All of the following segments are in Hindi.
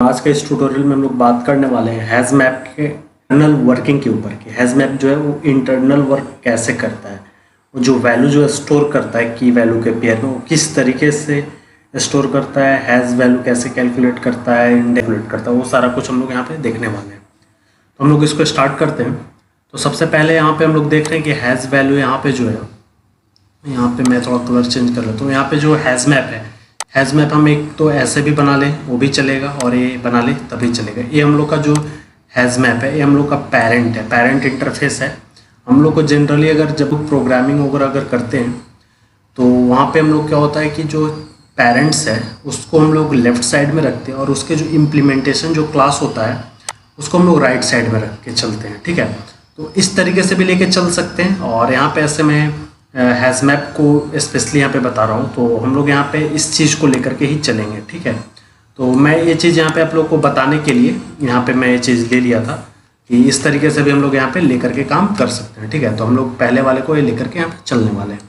आज के इस ट्यूटोरियल में हम लोग बात करने वाले हैं हैज़ मैप के इंटरनल वर्किंग के ऊपर की। हैज़ मैप जो है वो इंटरनल वर्क कैसे करता है, वो जो वैल्यू जो है स्टोर करता है की वैल्यू के पेयर में, वो किस तरीके से स्टोर करता है, हैज़ वैल्यू कैसे कैलकुलेट करता है, कैलकुलेट करता है, वो सारा कुछ हम लोग यहाँ पे देखने वाले हैं। तो हम लोग इसको स्टार्ट करते हैं। तो सबसे पहले यहाँ पे हम लोग देख रहे हैं कि हैज़ वैल्यू यहाँ पे जो है, यहाँ पे मैं थोड़ा कलर चेंज कर लेता हूँ। यहाँ पे जो हैज़ मैप है, हैज़ मैप हम एक तो ऐसे भी बना लें वो भी चलेगा और ये बना ले तभी चलेगा। ये हम लोग का जो हैज़ मैप है ये हम लोग का पेरेंट है, पेरेंट इंटरफेस है। हम लोग को जनरली अगर जब प्रोग्रामिंग वगैरह अगर करते हैं तो वहाँ पे हम लोग क्या होता है कि जो पेरेंट्स है उसको हम लोग लेफ़्ट साइड में रखते हैं और उसके जो इम्प्लीमेंटेशन जो क्लास होता है उसको हम लोग राइट साइड में रख के चलते हैं। ठीक है, तो इस तरीके से भी लेके चल सकते हैं। और यहाँ पे ऐसे मैं हैज़ मैप को स्पेशली यहाँ पे बता रहा हूँ, तो हम लोग यहाँ पे इस चीज़ को लेकर के ही चलेंगे। ठीक है, तो मैं ये चीज़ यहाँ पे आप लोग को बताने के लिए यहाँ पे मैं ये चीज़ ले लिया था कि इस तरीके से भी हम लोग यहाँ पे लेकर के काम कर सकते हैं। ठीक है, तो हम लोग पहले वाले को ये लेकर के यहाँ पे चलने वाले हैं।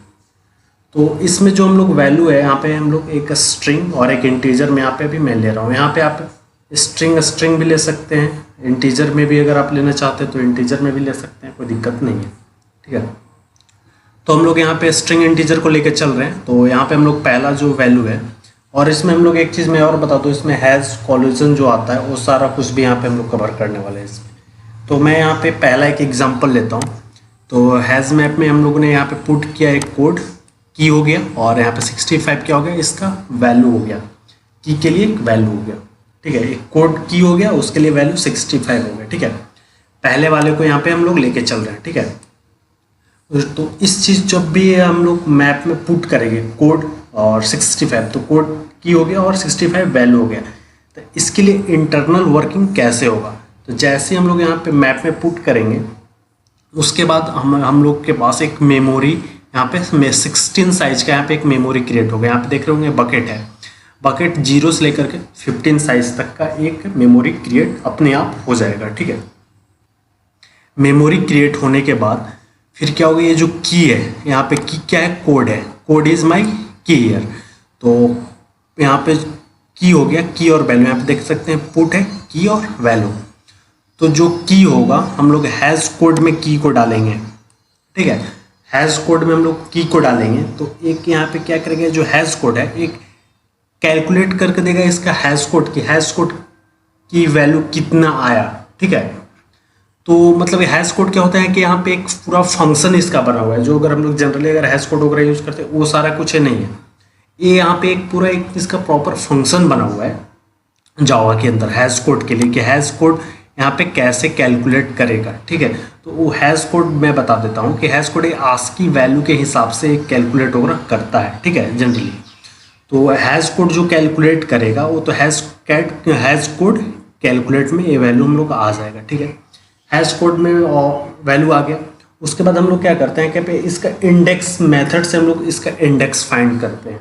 तो इसमें जो हम लोग वैल्यू है यहाँ पे हम लोग एक स्ट्रिंग और एक इंटीजर में यहाँ पे भी मैं ले रहा हूँ। यहाँ पे आप स्ट्रिंग भी ले सकते हैं, इंटीजर में भी अगर आप लेना चाहते हैं तो इंटीजर में भी ले सकते हैं, कोई दिक्कत नहीं है। ठीक है, तो हम लोग यहाँ पे स्ट्रिंग इंटीजर को लेकर चल रहे हैं। तो यहाँ पे हम लोग पहला जो वैल्यू है, और इसमें हम लोग एक चीज़ मैं और बता दूँ, इसमें हैज़ कॉलिजन जो आता है वो सारा कुछ भी यहाँ पे हम लोग कवर करने वाले हैं इसमें। तो मैं यहाँ पे पहला एक एग्जांपल लेता हूँ। तो हैज़ मैप में हम लोगों ने यहाँ पे पुट किया एक कोड की हो गया, और यहाँ पे 65 क्या हो गया, इसका वैल्यू हो गया, की के लिए एक वैल्यू हो गया। ठीक है, एक कोड की हो गया, उसके लिए वैल्यू 65 हो गया। ठीक है, पहले वाले को यहाँ पे हम लोग लेके चल रहे हैं। ठीक है, तो इस चीज़ जब भी हम लोग मैप में पुट करेंगे कोड और 65, तो कोड की हो गया और 65 वैल्यू हो गया। तो इसके लिए इंटरनल वर्किंग कैसे होगा, तो जैसे हम लोग यहाँ पे मैप में पुट करेंगे उसके बाद हम लोग के पास एक मेमोरी यहाँ पे 16 साइज का यहाँ पे एक मेमोरी क्रिएट होगा। यहाँ पे देख रहे होंगे बकेट है, बकेट 0 से लेकर के 15 साइज तक का एक मेमोरी क्रिएट अपने आप हो जाएगा। ठीक है, मेमोरी क्रिएट होने के बाद फिर क्या होगा, ये जो की है यहाँ पे की क्या है, कोड है, कोड इज माई की हियर। तो यहाँ पे की हो गया, की और वैल्यू यहाँ पे देख सकते हैं, पुट है की और वैल्यू। तो जो की होगा हम लोग हैज़ कोड में की को डालेंगे। ठीक है, हैज़ कोड में हम लोग की को डालेंगे तो एक यहाँ पे क्या करेंगे, जो हैज़ कोड है एक कैलकुलेट करके देगा इसका हैज़ कोड की वैल्यू कितना आया। ठीक है, तो मतलब हैश कोड क्या होता है कि यहाँ पे एक पूरा फंक्शन इसका बना हुआ है, जो अगर हम लोग जनरली अगर हैश कोड वगैरह यूज़ करते हैं वो सारा कुछ है नहीं है। ये यहाँ पे एक पूरा एक इसका प्रॉपर फंक्शन बना हुआ है जावा के अंदर हैश कोड के लिए, कि हैश कोड यहाँ पे कैसे कैलकुलेट करेगा। ठीक है, तो वो हैश कोड मैं बता देता हूँ कि हैश कोड आस्की वैल्यू के हिसाब से कैलकुलेट वगैरह करता है। ठीक है, जनरली तो हैश कोड जो कैलकुलेट करेगा वो तो हैश कोड कैलकुलेट में ये वैल्यू हम लोग आ जाएगा। ठीक है, हैश कोड में वैल्यू आ गया। उसके बाद हम लोग क्या करते हैं कि इसका इंडेक्स मेथड से हम लोग इसका इंडेक्स फाइंड करते हैं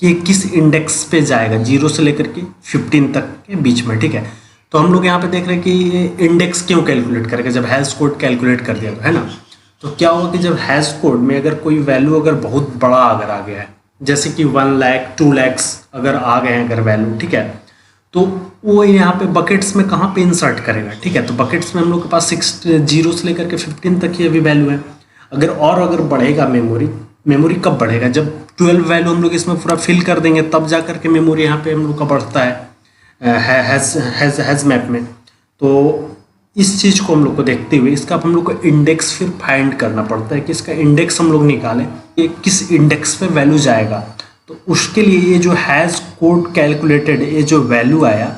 कि किस इंडेक्स पे जाएगा, 0 से लेकर के 15 तक के बीच में। ठीक है, तो हम लोग यहाँ पे देख रहे हैं कि ये इंडेक्स क्यों कैलकुलेट करेगा, जब हैश कोड कैलकुलेट कर दिया है ना, तो क्या होगा कि जब हैश कोड में अगर कोई वैल्यू अगर बहुत बड़ा अगर आ गया है, जैसे कि 1 लाख 2 लाख अगर आ गए हैं अगर वैल्यू, ठीक है, तो वो यहाँ पे बकेट्स में कहाँ पे इंसर्ट करेगा। ठीक है, तो बकेट्स में हम लोग के पास 0 से लेकर के 15 तक ही अभी वैल्यू है। अगर बढ़ेगा मेमोरी कब बढ़ेगा, जब 12 वैल्यू हम लोग इसमें पूरा फिल कर देंगे तब जा करके मेमोरी यहाँ पे हम लोग का बढ़ता है हैज़ मैप में। तो इस चीज़ को हम लोग को देखते हुए इसका हम लोग को इंडेक्स फिर फाइंड करना पड़ता है कि इसका इंडेक्स हम लोग निकालें कि किस इंडेक्स पे वैल्यू जाएगा। तो उसके लिए ये जो हैज़ कोड कैलकुलेटेड ये जो वैल्यू आया,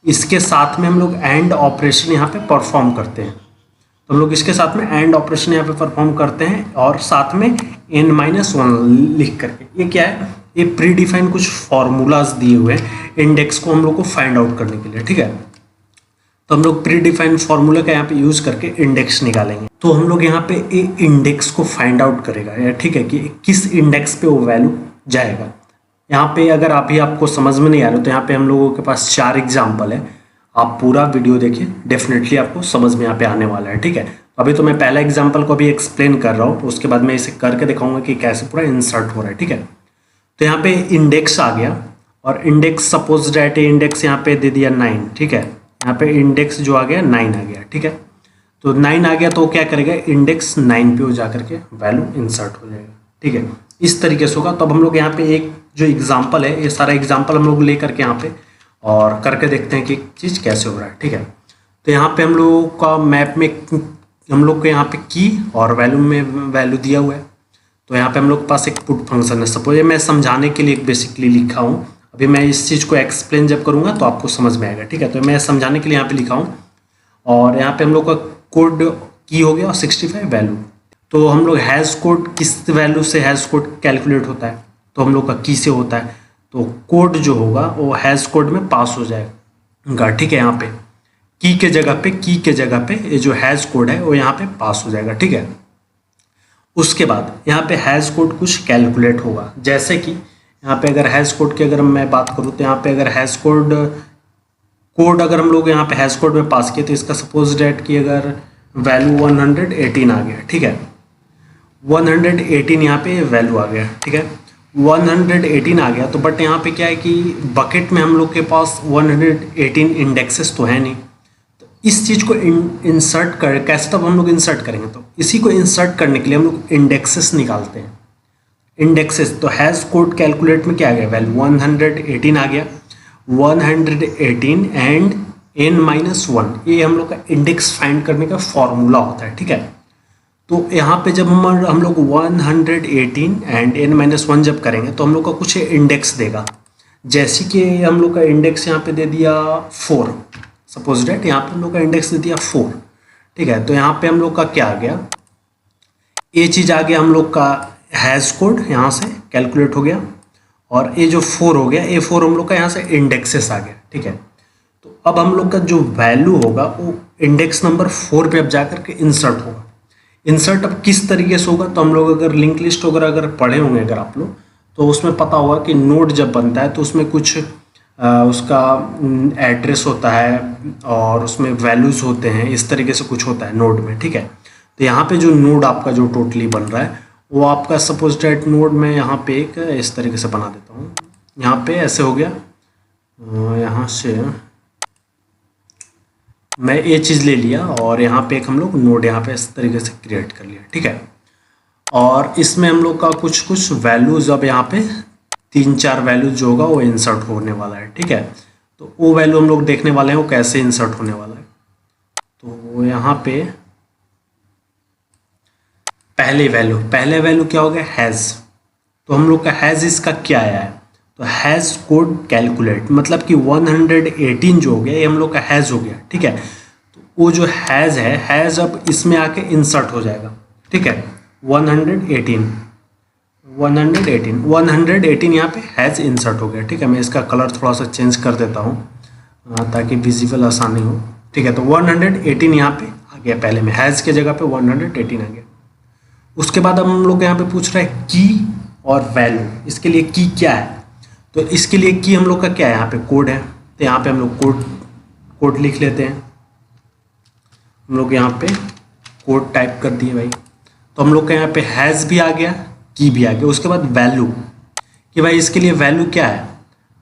इसके साथ में हम लोग एंड ऑपरेशन यहाँ पे परफॉर्म करते हैं। तो हम लोग इसके साथ में एंड ऑपरेशन यहाँ पे परफॉर्म करते हैं और साथ में n-1 लिख करके, ये क्या है, ये प्री डिफाइंड कुछ फॉर्मूलाज दिए हुए हैं इंडेक्स को हम लोग को फाइंड आउट करने के लिए। ठीक है, तो हम लोग प्री डिफाइंड फॉर्मूला का यहाँ पे यूज करके इंडेक्स निकालेंगे। तो हम लोग यहाँ पे ये इंडेक्स को फाइंड आउट करेगा, ठीक है, कि किस इंडेक्स पे वो वैल्यू जाएगा। यहाँ पे अगर आपको समझ में नहीं आ रहा तो यहाँ पे हम लोगों के पास 4 एग्जाम्पल है, आप पूरा वीडियो देखिए, डेफिनेटली आपको समझ में यहाँ पे आने वाला है। ठीक है, अभी तो मैं पहला एग्जाम्पल को भी एक्सप्लेन कर रहा हूँ, उसके बाद मैं इसे करके दिखाऊंगा कि कैसे पूरा इंसर्ट हो रहा है। ठीक है, तो यहाँ पे इंडेक्स आ गया और इंडेक्स सपोज डेट इंडेक्स यहाँ पे दे दिया 9, ठीक है, यहाँ पे इंडेक्स जो आ गया 9 आ गया, ठीक है। तो 9 आ गया तो क्या करेगा, इंडेक्स 9 पे हो जा करके वैल्यू इंसर्ट हो जाएगा, ठीक है। इस तरीके से होगा। तो अब हम लोग यहाँ पे एक जो एग्जाम्पल है, ये सारा एग्जाम्पल हम लोग ले करके यहाँ पे और करके देखते हैं कि चीज़ कैसे हो रहा है, ठीक है। तो यहाँ पे हम लोगों का मैप में हम लोग को यहाँ पे की और वैल्यू में वैल्यू दिया हुआ है। तो यहाँ पे हम लोग के पास एक पुट फंक्शन है। सपोज मैं समझाने के लिए बेसिकली लिखा हूँ, अभी मैं इस चीज़ को एक्सप्लेन जब करूँगा तो आपको समझ में आएगा, ठीक है। तो मैं समझाने के लिए यहाँ पे लिखा हूँ और यहाँ पे हम लोग का कोड की हो गया और 65 वैल्यू। तो हम लोग हैश कोड किस वैल्यू से हैश कोड कैलकुलेट होता है, तो हम लोग का की से होता है। तो कोड जो होगा वो हैश कोड में पास हो जाएगा, ठीक है। यहाँ पे की के जगह पे ये जो हैश कोड है वो यहाँ पे पास हो जाएगा, ठीक है। उसके बाद यहाँ पे हैश कोड कुछ कैलकुलेट होगा, जैसे कि यहाँ पे अगर हैश कोड की अगर मैं बात करूँ तो यहाँ पे अगर हैश कोड अगर हम लोग यहाँ पे हैश कोड में पास किए तो इसका सपोज डेट की अगर वैल्यू 118 आ गया, ठीक है। 118 यहाँ पे वैल्यू आ गया, ठीक है। 118 आ गया तो बट यहाँ पे क्या है कि बकेट में हम लोग के पास 118 इंडेक्सेस तो है नहीं। तो इस चीज़ को इंसर्ट कर कैसे तब हम लोग इंसर्ट करेंगे, तो इसी को इंसर्ट करने के लिए हम लोग इंडेक्सेस निकालते हैं। इंडेक्सेस तो हैश कोड कैलकुलेट में क्या आ गया, वैल्यू 118 आ गया। 118 एंड n-1 ये हम लोग का इंडेक्स फाइंड करने का फॉर्मूला होता है, ठीक है। तो यहाँ पे जब हम लोग 118 एंड n-1 जब करेंगे तो हम लोग का कुछ इंडेक्स देगा, जैसे कि हम लोग का इंडेक्स यहाँ पे दे दिया 4, सपोज डेट यहाँ पे हम लोग का इंडेक्स दे दिया 4, ठीक है। तो यहाँ पे हम लोग का क्या आ गया, ये चीज़ आ गया हम लोग का हैश कोड यहाँ से कैलकुलेट हो गया और ये जो 4 हो गया, ये 4 हम लोग का यहाँ से इंडेक्सेस आ गया, ठीक है। तो अब हम लोग का जो वैल्यू होगा वो इंडेक्स नंबर 4 पे अब जा करके इंसर्ट होगा। इंसर्ट अब किस तरीके से होगा, तो हम लोग अगर लिंक लिस्ट वगैरह अगर पढ़े होंगे अगर आप लोग, तो उसमें पता होगा कि नोड जब बनता है तो उसमें कुछ उसका एड्रेस होता है और उसमें वैल्यूज़ होते हैं, इस तरीके से कुछ होता है नोड में, ठीक है। तो यहाँ पे जो नोड आपका जो टोटली बन रहा है वो आपका सपोज डेट नोड में यहाँ पे एक इस तरीके से बना देता हूँ। यहाँ पे ऐसे हो गया, यहाँ से मैं ये चीज़ ले लिया और यहाँ पे एक हम लोग नोड यहाँ पे इस तरीके से क्रिएट कर लिया, ठीक है। और इसमें हम लोग का कुछ वैल्यूज़ अब यहाँ पे 3-4 वैल्यूज जो होगा वो इंसर्ट होने वाला है, ठीक है। तो वो वैल्यू हम लोग देखने वाले हैं वो कैसे इंसर्ट होने वाला है। तो यहाँ पे पहले वैल्यू क्या हो गया, हैज़। तो हम लोग का हैज़ इसका क्या आया है, तो हैज़ कोड कैलकुलेट, मतलब कि 118 जो हो गया ये हम लोग का हैज़ हो गया, ठीक है। तो वो जो हैज़ है, हैज़ अब इसमें आके इंसर्ट हो जाएगा, ठीक है। 118 यहाँ पे हैज़ इंसर्ट हो गया, ठीक है। मैं इसका कलर थोड़ा सा चेंज कर देता हूँ ताकि विजिबल आसानी हो, ठीक है। तो 118 यहाँ पे आ गया, पहले में हैज़ के जगह पे 118 आ गया। उसके बाद हम लोग यहाँ पे पूछ रहे हैं की और वैल्यू, इसके लिए की क्या है, तो इसके लिए की हम लोग का क्या है, यहाँ पे कोड है। तो यहाँ पे हम लोग कोड लिख लेते हैं। हम लोग यहाँ पे कोड टाइप कर दिए भाई। तो हम लोग का यहाँ पे हैज़ भी आ गया, की भी आ गया। उसके बाद वैल्यू कि भाई इसके लिए वैल्यू क्या है,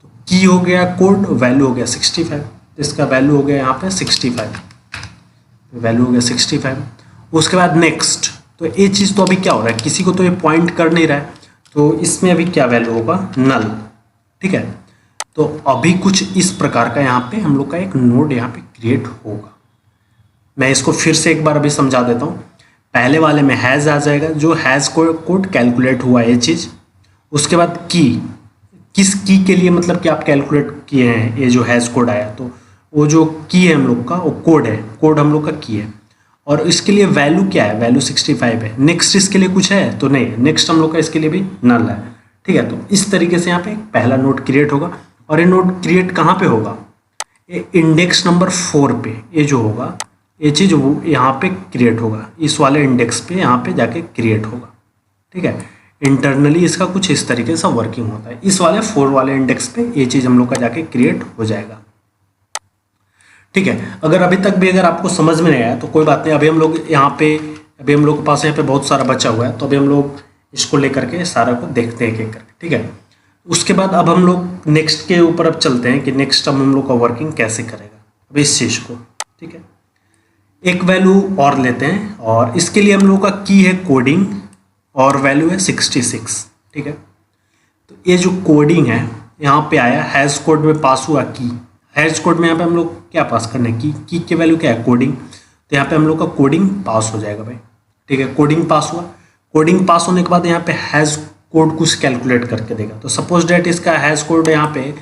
तो की हो गया कोड, वैल्यू हो गया 65, इसका वैल्यू हो गया यहाँ पे 65, वैल्यू हो गया 65। उसके बाद नेक्स्ट, तो ये चीज़ तो अभी क्या हो रहा है, किसी को तो ये पॉइंट कर नहीं रहा है, तो इसमें अभी क्या वैल्यू होगा, नल, ठीक है। तो अभी कुछ इस प्रकार का यहाँ पे हम लोग का एक नोड यहाँ पे क्रिएट होगा। मैं इसको फिर से एक बार अभी समझा देता हूँ। पहले वाले में हैज़ आ जाएगा, जो हैज़ कोड कैलकुलेट हुआ ये चीज़। उसके बाद की, किस की के लिए मतलब कि आप कैलकुलेट किए हैं ये जो हैज़ कोड आया, तो वो जो की है हम लोग का वो कोड है, कोड हम लोग का की है। और इसके लिए वैल्यू क्या है, वैल्यू 65 है। नेक्स्ट इसके लिए कुछ है तो नहीं, नेक्स्ट हम लोग का इसके लिए भी नल है, ठीक है। तो इस तरीके से यहाँ पे पहला नोड क्रिएट होगा। और ये नोड क्रिएट कहाँ पे होगा, ये इंडेक्स नंबर 4 पे ये जो होगा, ये चीज़ वो यहाँ पे क्रिएट होगा, इस वाले इंडेक्स पे यहाँ पे जाके क्रिएट होगा, ठीक है। इंटरनली इसका कुछ इस तरीके से वर्किंग होता है। इस वाले 4 वाले इंडेक्स पे ये चीज़ हम लोग का जाके क्रिएट हो जाएगा, ठीक है। अगर अभी तक भी अगर आपको समझ में नहीं आया तो कोई बात नहीं, अभी हम लोग यहाँ पे, अभी हम लोग के पास यहाँ पे बहुत सारा बचा हुआ है, तो अभी हम लोग इसको लेकर के सारा को देखते हैं एक एक करके, ठीक है। उसके बाद अब हम लोग नेक्स्ट के ऊपर अब चलते हैं कि नेक्स्ट अब हम लोग का वर्किंग कैसे करेगा अब इस चीज़ को। ठीक है, एक वैल्यू और लेते हैं और इसके लिए हम लोग का की है कोडिंग और वैल्यू है 66। ठीक है, तो ये जो कोडिंग है यहाँ पे आया हैश कोड में पास हुआ की। हैश कोड में यहाँ पे हम लोग क्या पास करना है, की की वैल्यू क्या है, कोडिंग। तो यहाँ पे हम लोग का कोडिंग पास हो जाएगा भाई। ठीक है, कोडिंग पास हुआ। कोडिंग पास होने के बाद यहाँ पे हैश कोड कुछ कैलकुलेट करके देगा। तो सपोज डैट इसका हैश कोड यहाँ पे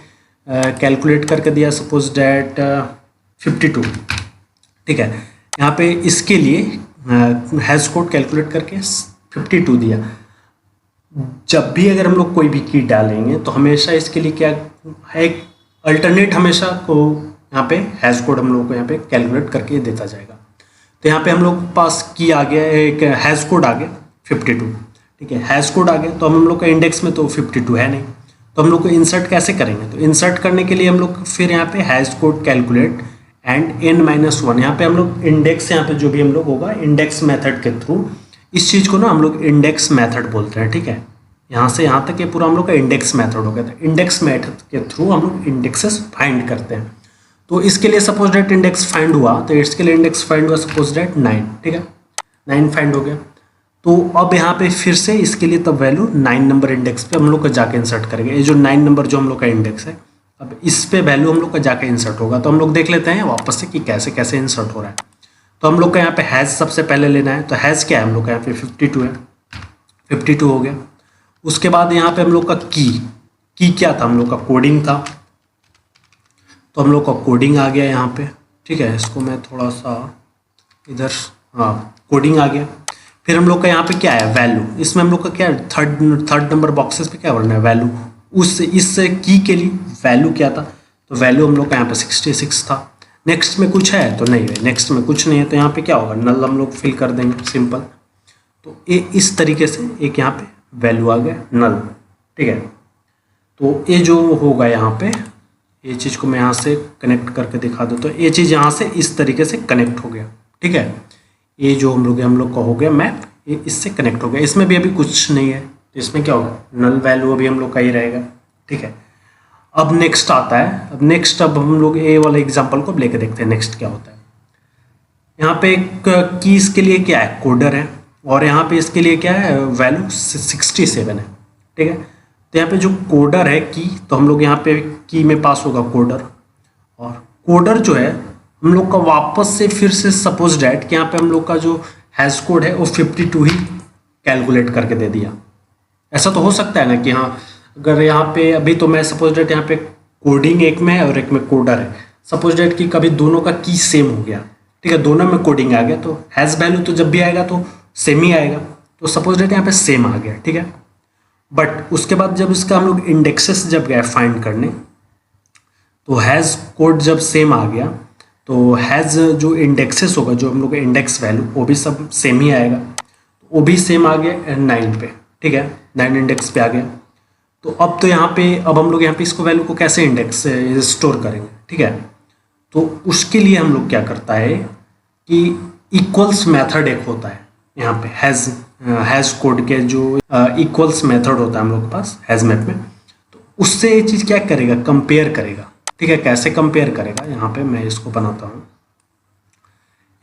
कैलकुलेट करके दिया, सपोज डैट 52। ठीक है, यहाँ पे इसके लिए हैश कोड कैलकुलेट करके 52 दिया। जब भी अगर हम लोग कोई भी की डालेंगे तो हमेशा इसके लिए क्या है, एक अल्टरनेट हमेशा को यहाँ पे हैश कोड हम लोग को यहाँ पे कैलकुलेट करके देता जाएगा। तो यहाँ पे हम लोग के पास की आ गया, एक हैश कोड आ गया 52। ठीक है, हैश कोड आ गया। तो हम लोग का इंडेक्स में तो 52 है नहीं, तो हम लोग को इंसर्ट कैसे करेंगे। तो इंसर्ट करने के लिए हम लोग फिर यहाँ पे hash code calculate and n-1। यहाँ पे हम लोग इंडेक्स, यहाँ पे जो भी हम लोग होगा इंडेक्स मेथड के थ्रू, इस चीज़ को ना हम लोग इंडेक्स मेथड बोलते हैं। ठीक है, यहाँ से यहाँ तक ये पूरा हम लोग का इंडेक्स मेथड हो गया था। इंडेक्स मेथड के थ्रू हम लोग इंडेक्सेस फाइंड करते हैं। तो इसके लिए सपोज डेट इंडेक्स फाइंड हुआ, तो इसके लिए इंडेक्स फाइंड हुआ सपोज डेट 9। ठीक है, 9 फाइंड हो गया। तो अब यहाँ पे फिर से इसके लिए तब वैल्यू 9 नंबर इंडेक्स पे हम लोग का जाके इंसर्ट करेंगे। ये जो 9 नंबर जो हम लोग का इंडेक्स है, अब इस पे वैल्यू हम लोग का जाके इंसर्ट होगा। तो हम लोग देख लेते हैं वापस से कि कैसे कैसे इंसर्ट हो रहा है। तो हम लोग का यहाँ पे हैश सबसे पहले लेना है। तो हैश क्या है, हम लोग का यहाँ पे 52 है, 52 हो गया। उसके बाद यहाँ पे हम लोग का की क्या था, हम लोग का कोडिंग था। तो हम लोग का कोडिंग आ गया यहाँ पे। ठीक है, इसको मैं थोड़ा सा इधर, हाँ कोडिंग आ गया। फिर हम लोग का यहाँ पे क्या है, वैल्यू। इसमें हम लोग का क्या है, थर्ड नंबर बॉक्सेस पे क्या भरना है, वैल्यू। इस की के लिए वैल्यू क्या था, तो वैल्यू हम लोग का यहाँ पे 66 था। नेक्स्ट में कुछ है तो नहीं है, नेक्स्ट में कुछ नहीं है। तो यहाँ पे क्या होगा, नल हम लोग फिल कर देंगे, सिंपल। तो ये इस तरीके से एक यहाँ पे वैल्यू आ गया नल। ठीक है, तो ये जो होगा यहाँ पे, ये चीज़ को मैं यहाँ से कनेक्ट करके दिखा दूँ। तो ये चीज़ यहाँ से इस तरीके से कनेक्ट हो गया। ठीक है, ये जो हम लोग का हो गया मैप, ये इससे कनेक्ट हो गया। इसमें भी अभी कुछ नहीं है, तो इसमें क्या होगा, नल वैल्यू अभी हम लोग का ही रहेगा। ठीक है, अब नेक्स्ट आता है। अब हम लोग ए वाले एग्जांपल को लेके देखते हैं नेक्स्ट क्या होता है। यहाँ पे एक कीज के लिए क्या है, कोडर है, और यहाँ पे इसके लिए क्या है, वैल्यू 67 है। ठीक है, तो यहाँ पे जो कोडर है की, तो हम लोग यहाँ पे की में पास होगा कोडर, और कोडर जो है हम लोग का वापस से फिर से सपोज डैट कि यहाँ पे हम लोग का जो हैश कोड है वो 52 ही कैलकुलेट करके दे दिया। ऐसा तो हो सकता है ना कि हाँ, अगर यहाँ पे अभी तो मैं सपोज डेट यहाँ पे कोडिंग एक में है और एक में कोडर है। सपोज डेट कि कभी दोनों का की सेम हो गया। ठीक है, दोनों में कोडिंग आ गया, तो हैश वैल्यू तो जब भी आएगा तो सेम ही आएगा। तो सपोज डेट यहाँ पे सेम आ गया। ठीक है, बट उसके बाद जब इसका हम लोग इंडेक्सेस जब गए फाइंड करने, तो हैश कोड जब सेम आ गया, तो हैज जो इंडेक्सेस होगा, जो हम लोग का इंडेक्स वैल्यू, वो भी सब सेम ही आएगा। वो भी सेम आ गया 9 पे। ठीक है, 9 इंडेक्स पे आ गया। तो अब तो यहाँ पे अब हम लोग यहाँ पे इसको वैल्यू को कैसे इंडेक्स स्टोर करेंगे। ठीक है, तो उसके लिए हम लोग क्या करता है कि इक्वल्स मेथड एक होता है यहाँ पे हैज कोड के जो इक्वल्स मेथड होता है हम लोग के पास हैज मैप में। तो उससे ये चीज़ क्या करेगा, कंपेयर करेगा। ठीक है, कैसे कंपेयर करेगा, यहाँ पे मैं इसको बनाता हूँ।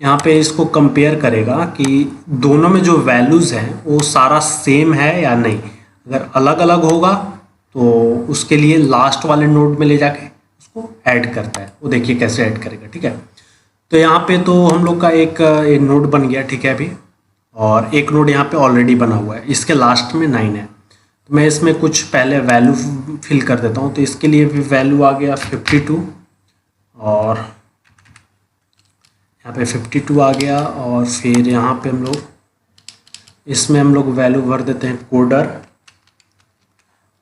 यहाँ पे इसको कंपेयर करेगा कि दोनों में जो वैल्यूज़ हैं वो सारा सेम है या नहीं। अगर अलग अलग होगा तो उसके लिए लास्ट वाले नोड में ले जाके उसको ऐड करता है। वो देखिए कैसे ऐड करेगा। ठीक है, तो यहाँ पे तो हम लोग का एक नोड बन गया। ठीक है, अभी और एक नोड यहाँ पे ऑलरेडी बना हुआ है, इसके लास्ट में 9 है। तो मैं इसमें कुछ पहले वैल्यू फिल कर देता हूँ। तो इसके लिए भी वैल्यू आ गया 52, और यहाँ पे 52 आ गया। और फिर यहाँ पे हम लोग इसमें हम लोग वैल्यू भर देते हैं कोडर,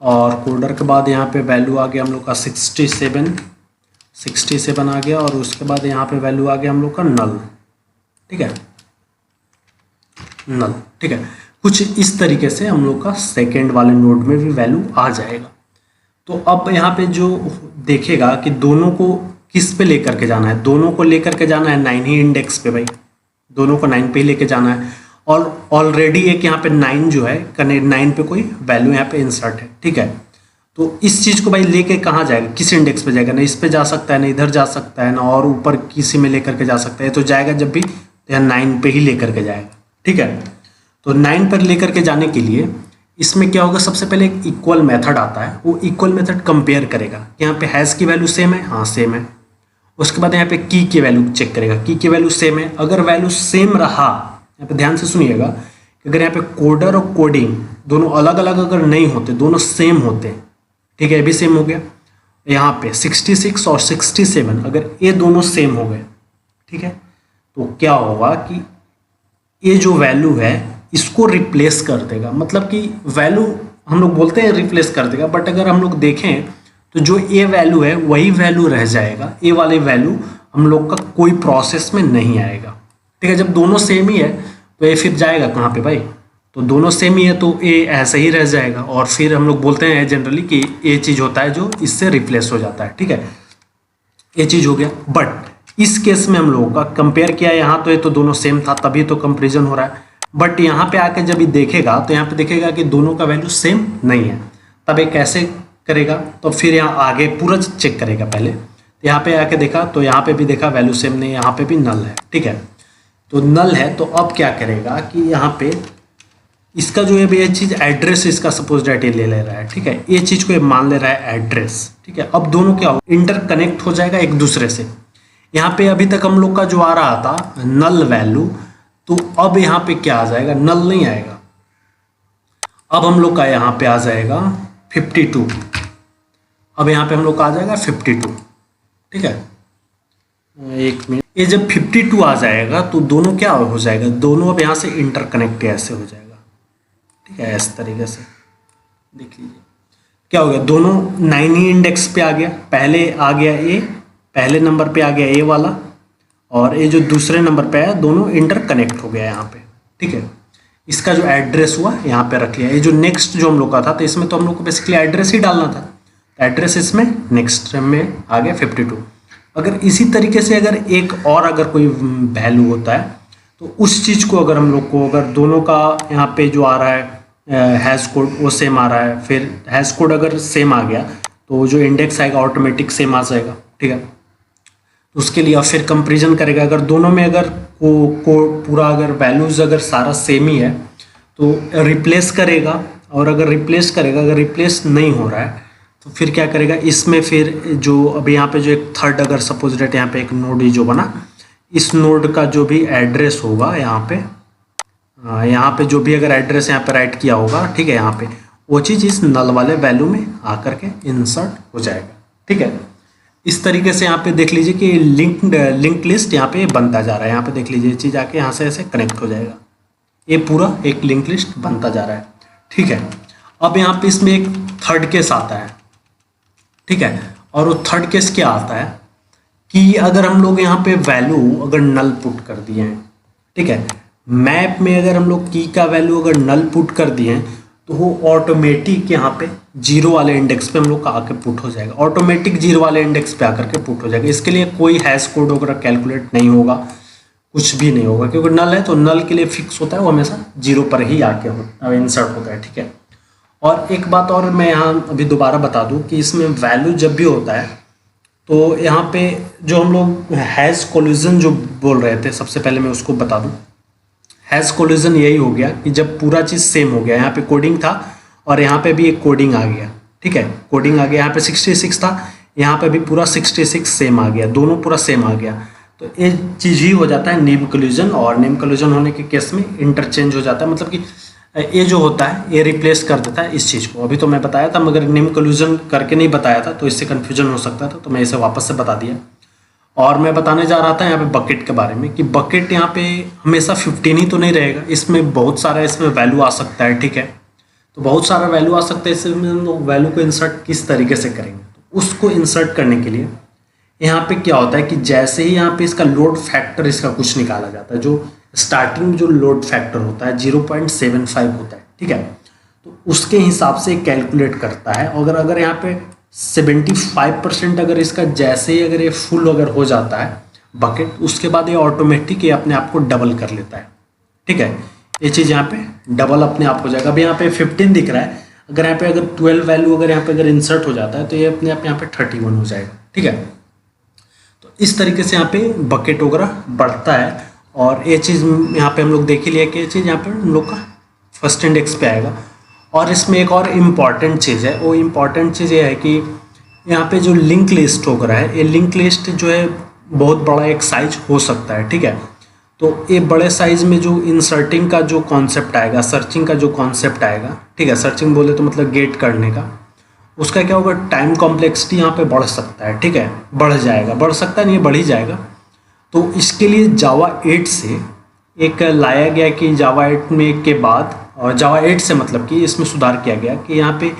और कोडर के बाद यहाँ पे वैल्यू आ गया हम लोग का 67 आ गया। और उसके बाद यहाँ पे वैल्यू आ गया हम लोग का नल। ठीक है, नल। ठीक है, कुछ इस तरीके से हम लोग का सेकेंड वाले नोड में भी वैल्यू आ जाएगा। तो अब यहाँ पे जो देखेगा कि दोनों को किस पे लेकर के जाना है, दोनों को लेकर के जाना है 9 ही इंडेक्स पे भाई, दोनों को 9 पे ही लेके जाना है। और ऑलरेडी एक यहाँ पे 9 जो है 9 पे कोई वैल्यू यहाँ पे इंसर्ट है। ठीक है, तो इस चीज़ को भाई लेके कहाँ जाएगा, किस इंडेक्स पे जाएगा, ना इस पे जा सकता है, ना इधर जा सकता है, ना और ऊपर किसी में लेकर के जा सकता है। तो जाएगा जब भी तो यहाँ 9 पे ही लेकर के जाएगा। ठीक है, तो 9 पर लेकर के जाने के लिए इसमें क्या होगा, सबसे पहले एक इक्वल मेथड आता है, वो इक्वल मेथड कंपेयर करेगा कि यहाँ पे हैज़ की वैल्यू सेम है, हाँ सेम है। उसके बाद यहाँ पे की वैल्यू चेक करेगा, की वैल्यू सेम है। अगर वैल्यू सेम रहा, यहाँ पे ध्यान से सुनिएगा कि अगर यहाँ पे कोडर और कोडिंग दोनों अलग अलग अगर नहीं होते, दोनों सेम होते, ठीक है, ये भी सेम हो गया। यहाँ पे 66 और 67 अगर ये दोनों सेम हो गए, ठीक है, तो क्या होगा कि ये जो वैल्यू है इसको रिप्लेस कर देगा। मतलब कि वैल्यू हम लोग बोलते हैं रिप्लेस कर देगा, बट अगर हम लोग देखें तो जो ए वैल्यू है वही वैल्यू रह जाएगा, ए वाले वैल्यू हम लोग का कोई प्रोसेस में नहीं आएगा। ठीक है, जब दोनों सेम ही है तो ये फिर जाएगा कहाँ पे भाई, तो दोनों सेम ही है तो ए ऐसे ही रह जाएगा। और फिर हम लोग बोलते हैं जनरली कि ये चीज़ होता है जो इससे रिप्लेस हो जाता है। ठीक है, ये चीज़ हो गया। बट इस केस में हम लोगों का कंपेयर किया, यहाँ तो ये तो दोनों सेम था तभी तो कंपेरिजन हो रहा है। बट यहाँ पे आके जब ये देखेगा तो यहाँ पे देखेगा कि दोनों का वैल्यू सेम नहीं है, तब ये कैसे करेगा, तो फिर यहाँ आगे पूरा चेक करेगा। पहले तो यहाँ पे आके देखा तो यहाँ पे भी देखा वैल्यू सेम नहीं, यहाँ पे भी नल है। ठीक है, तो नल है तो अब क्या करेगा कि यहाँ पे इसका जो है ये चीज़ एड्रेस इसका सपोज डेट ये ले रहा है। ठीक है, ये चीज़ को ये मान ले रहा है एड्रेस। ठीक है, अब दोनों क्या हो, इंटरकनेक्ट हो जाएगा एक दूसरे से। यहाँ पे अभी तक हम लोग का जो आ रहा था नल वैल्यू, तो अब यहाँ पे क्या आ जाएगा, नल नहीं आएगा। अब हम लोग का यहाँ पे आ जाएगा 52। अब यहाँ पे हम लोग का आ जाएगा 52। ठीक है, एक मिनट, ये जब 52 आ जाएगा तो दोनों क्या हो जाएगा, दोनों अब यहाँ से इंटरकनेक्ट ऐसे हो जाएगा। ठीक है, इस तरीके से देख लीजिए क्या हो गया, दोनों 9 ही इंडेक्स पे आ गया। पहले आ गया ए, पहले नंबर पे आ गया ए वाला, और ये जो दूसरे नंबर पे है दोनों इंटरकनेक्ट हो गया यहाँ पे। ठीक है, इसका जो एड्रेस हुआ यहाँ पे रख लिया। ये जो नेक्स्ट जो हम लोग का था तो इसमें तो हम लोग को बेसिकली एड्रेस ही डालना था, एड्रेस इसमें नेक्स्ट में आ गया 52। अगर इसी तरीके से अगर एक और अगर कोई वैल्यू होता है तो उस चीज़ को अगर हम लोग को, अगर दोनों का यहाँ पे जो आ रहा है हैश कोड वो सेम आ रहा है, फिर हैश कोड अगर सेम आ गया तो जो इंडेक्स आएगा ऑटोमेटिक सेम आ जाएगा। ठीक है, तो उसके लिए फिर कंपेरिजन करेगा। अगर दोनों में अगर को पूरा अगर वैल्यूज़ अगर सारा सेम ही है तो रिप्लेस करेगा, और अगर रिप्लेस करेगा, अगर रिप्लेस नहीं हो रहा है तो फिर क्या करेगा, इसमें फिर जो अभी यहाँ पे जो एक थर्ड अगर सपोज डेट यहाँ पे एक नोड ही जो बना, इस नोड का जो भी एड्रेस होगा यहाँ पे जो भी अगर एड्रेस यहाँ पे राइट किया होगा, ठीक है, यहाँ पे वो चीज़ इस नल वाले वैल्यू में आकर के इंसर्ट हो जाएगा। ठीक है, इस तरीके से यहाँ पे देख लीजिए कि लिंक लिस्ट यहाँ पे बनता जा रहा है। यहाँ पे देख लीजिए चीज़ आके यहाँ से ऐसे कनेक्ट हो जाएगा, ये पूरा एक लिंक लिस्ट बनता जा रहा है। ठीक है, अब यहाँ पे इसमें एक थर्ड केस आता है। ठीक है, और वो थर्ड केस क्या आता है कि अगर हम लोग यहाँ पे वैल्यू अगर नल पुट कर दिए हैं, ठीक है, मैप में अगर हम लोग की का वैल्यू अगर नल पुट कर दिए हैं तो वो ऑटोमेटिक यहाँ पे जीरो वाले इंडेक्स पे हम लोग का आके पुट हो जाएगा, ऑटोमेटिक जीरो वाले इंडेक्स पे आकर के पुट हो जाएगा। इसके लिए कोई हैश कोड वगैरह कैलकुलेट नहीं होगा, कुछ भी नहीं होगा, क्योंकि नल है तो नल के लिए फिक्स होता है, वो हमेशा जीरो पर ही आके इंसर्ट होता है। ठीक है, और एक बात और मैं यहाँ अभी दोबारा बता दूँ कि इसमें वैल्यू जब भी होता है तो यहाँ पे जो हम लोग हैश कोलिजन जो बोल रहे थे, सबसे पहले मैं उसको बता दूँ। हैश कोलिजन यही हो गया कि जब पूरा चीज़ सेम हो गया, यहाँ पे कोडिंग था और यहाँ पे भी एक कोडिंग आ गया। ठीक है, कोडिंग आ गया, यहाँ पे 66 था, यहाँ पे भी पूरा 66 सेम आ गया, दोनों पूरा सेम आ गया, तो ये चीज़ ही हो जाता है नेम कोलिजन। और नेम कोलिजन होने के केस में इंटरचेंज हो जाता है, मतलब कि ये जो होता है ये रिप्लेस कर देता है इस चीज़ को। अभी तो मैं बताया था, मगर नेम कोलिजन करके नहीं बताया था तो इससे कन्फ्यूजन हो सकता था, तो मैं इसे वापस से बता दिया। और मैं बताने जा रहा था यहाँ पे बकेट के बारे में कि बकेट यहाँ पे हमेशा 15 ही तो नहीं रहेगा, इसमें बहुत सारा इसमें वैल्यू आ सकता है। ठीक है, तो बहुत सारा वैल्यू आ सकता है, इसमें हम लोग वैल्यू को इंसर्ट किस तरीके से करेंगे, तो उसको इंसर्ट करने के लिए यहाँ पे क्या होता है कि जैसे ही यहाँ पे इसका लोड फैक्टर इसका कुछ निकाला जाता है, जो स्टार्टिंग जो लोड फैक्टर होता है 0.75 होता है। ठीक है, तो उसके हिसाब से कैलकुलेट करता है। अगर यहाँ पे 75% अगर इसका जैसे ही अगर ये फुल अगर हो जाता है बकेट, उसके बाद ये ऑटोमेटिक ये अपने आप को डबल कर लेता है। ठीक है, ये चीज़ यहाँ पे डबल अपने आप हो जाएगा। अभी यहाँ पे 15 दिख रहा है, अगर यहाँ पे अगर 12 वैल्यू अगर यहाँ पे अगर इंसर्ट हो जाता है तो ये अपने आप यहाँ पे 31 हो जाएगा। ठीक है, तो इस तरीके से यहाँ पे बकेट वगैरह बढ़ता है। और ये चीज़ यहाँ पे हम लोग देख ही लिया कि ये चीज़ यहाँ पे हम लोग का फर्स्ट इंडेक्स पे आएगा। और इसमें एक और इम्पॉर्टेंट चीज़ है, वो इम्पॉर्टेंट चीज़ ये है कि यहाँ पे जो लिंक लिस्ट वगैरह है, ये लिंक लिस्ट जो है बहुत बड़ा एक साइज हो सकता है। ठीक है, तो ये बड़े साइज में जो इंसर्टिंग का जो कॉन्सेप्ट आएगा, सर्चिंग का जो कॉन्सेप्ट आएगा, ठीक है, सर्चिंग बोले तो मतलब गेट करने का, उसका क्या होगा, टाइम कॉम्प्लेक्सिटी यहाँ पे बढ़ सकता है। ठीक है, बढ़ जाएगा, बढ़ सकता नहीं, बढ़ ही जाएगा। तो इसके लिए जावा 8 से एक लाया गया कि जावा 8 में के बाद, और जावा 8 से मतलब कि इसमें सुधार किया गया कि यहाँ पे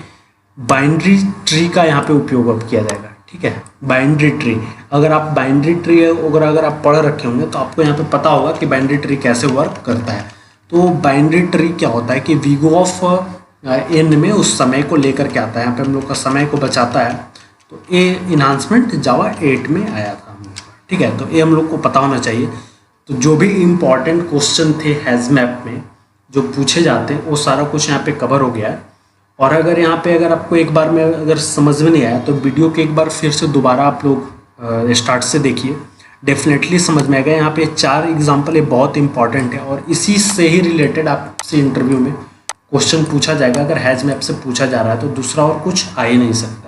बाइनरी ट्री का यहाँ पे उपयोग अब किया जाएगा। ठीक है, बाइनरी ट्री, अगर आप बाइनरी ट्री अगर आप पढ़ रखे होंगे तो आपको यहाँ पे पता होगा कि बाइनरी ट्री कैसे वर्क करता है। तो बाइनरी ट्री क्या होता है कि वीगो ऑफ एन में उस समय को लेकर के आता है, यहाँ पे हम लोग का समय को बचाता है। तो ये इन्हांसमेंट जावा 8 में आया था हम लोग का। ठीक है, तो ये हम लोग को पता होना चाहिए। तो जो भी इम्पॉर्टेंट क्वेश्चन थे हैज़मैप में जो पूछे जाते हैं वो सारा कुछ यहाँ पे कवर हो गया है। और अगर यहाँ पे अगर आपको एक बार में अगर समझ में नहीं आया तो वीडियो के एक बार फिर से दोबारा आप लोग स्टार्ट से देखिए, डेफिनेटली समझ में आएगा। यहाँ पे 4 एग्जाम्पल ये बहुत इंपॉर्टेंट है और इसी से ही रिलेटेड आपसे इंटरव्यू में क्वेश्चन पूछा जाएगा। अगर हैज़मैप से पूछा जा रहा है तो दूसरा और कुछ आ ही नहीं सकता।